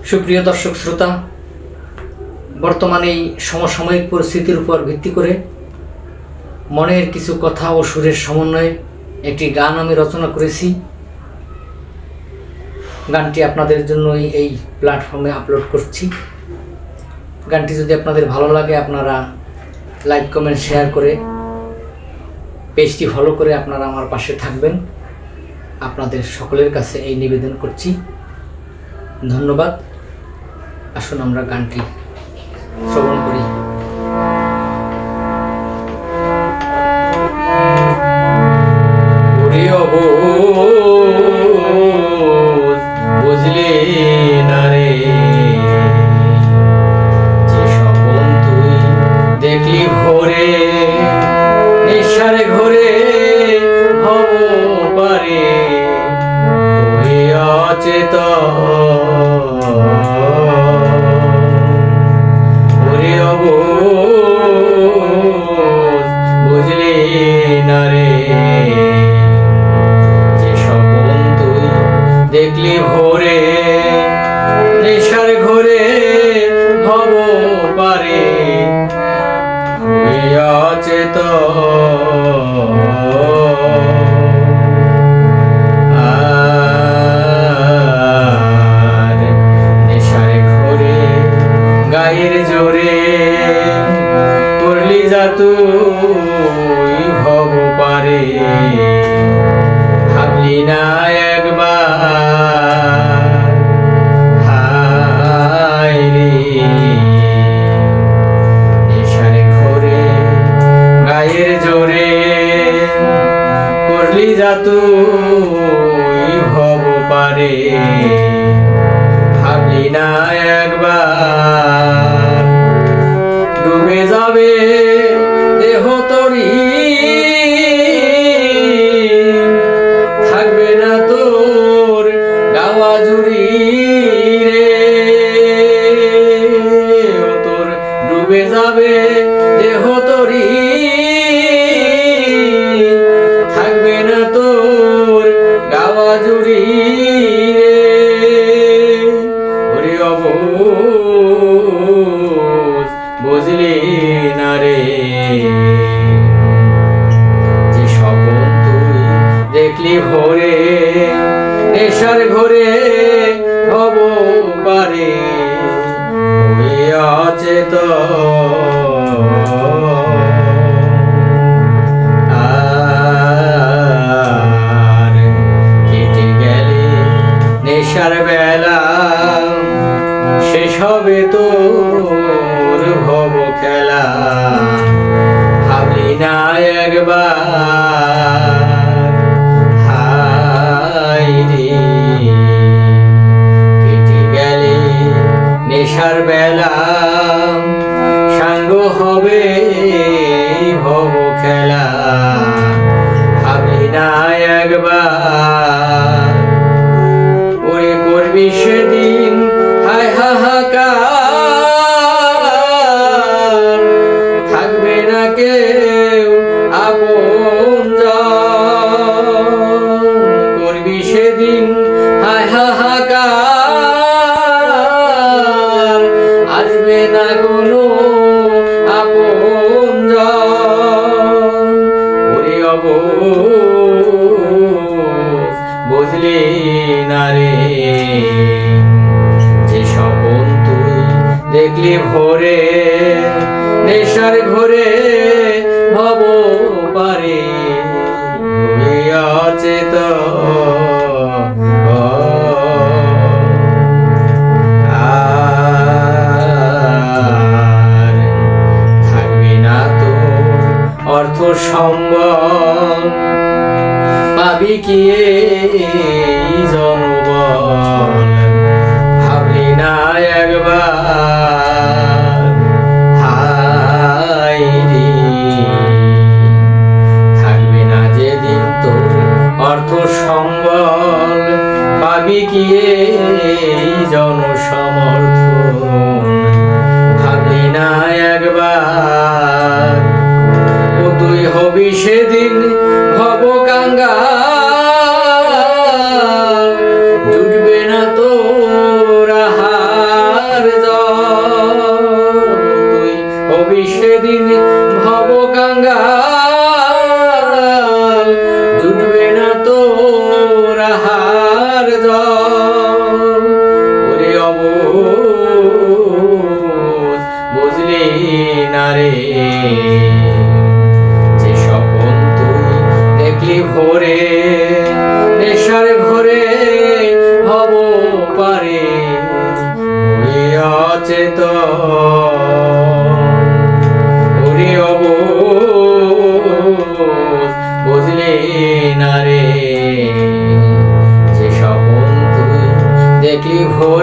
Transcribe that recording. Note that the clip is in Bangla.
সুপ্রিয় দর্শক শ্রোতা, বর্তমানে এই সমসাময়িক পরিস্থিতির উপর ভিত্তি করে মনের কিছু কথা ও সুরের সমন্বয়ে একটি গান আমি রচনা করেছি। গানটি আপনাদের জন্য এই প্ল্যাটফর্মে আপলোড করছি। গানটি যদি আপনাদের ভালো লাগে, আপনারা লাইক, কমেন্ট, শেয়ার করে পেজটি ফলো করে আপনারা আমার পাশে থাকবেন। আপনাদের সকলের কাছে এই নিবেদন করছি। ধন্যবাদ। আসুন আমরা গানটি শ্রবণ করি। বুঝলি না রে, যে স্বপন তুই দেখলি ভোরে, নিঃসারে ঘরে হব পারে অচেতন। বুঝলি না রে, যে স্বপন তুই দেখলি ভোরে, নেশার ঘরে হব পারে অচেতন। আর নেশার ঘরে গায়ের জোরে করলি যা তুই ভব পারে, ভাবলি না একবার হায় রে। নেশার ঘরে গায়ের জোরে করলি যা তুই ভব পারে, ভাবলি না একবার ডুবে যাবে দেহ তরি, থাকবে না তোর গাওয়া জুড়ি রে। তোর ডুবে যাবে দেহ তরি, থাকবে না তোর গাওয়া জুড়ি রে। ওরে অবুঝ বুঝলি না রে, যে স্বপন তুই দেখলি ভোরে, নেশার ঘরে হব পারে অচেতন। আর কেটে গেলে নেশার বেলা, শেষ হবে তোর ভব খেলা, ভাবলি না একবার হায় রে। কেটে গেলে নেশার বেলা, সাঙ্গ হবে ভব খেলা, ভাবলি না একবার ওরে করবি সেদিন হায় হাহাকার, থাকবে না কেউ আপনজন। করবি সেদিন হায় হাহাকার, আসবে না কোনো আপনজন। ওরে অবুঝ বুঝলি না রে, যে স্বপন তুই দেখলি ভোরে, নেশার ঘরে হব পারে অচেতন। আর থাকবে না তোর অর্থ সম্বল, পাবি কি এই জনবল, ভাবলি না একবার হায় রে। পারে হয়ে অচেতন। ওরে অবোধ বুঝলি না রে, যে স্বপন তুই দেখলি ভোর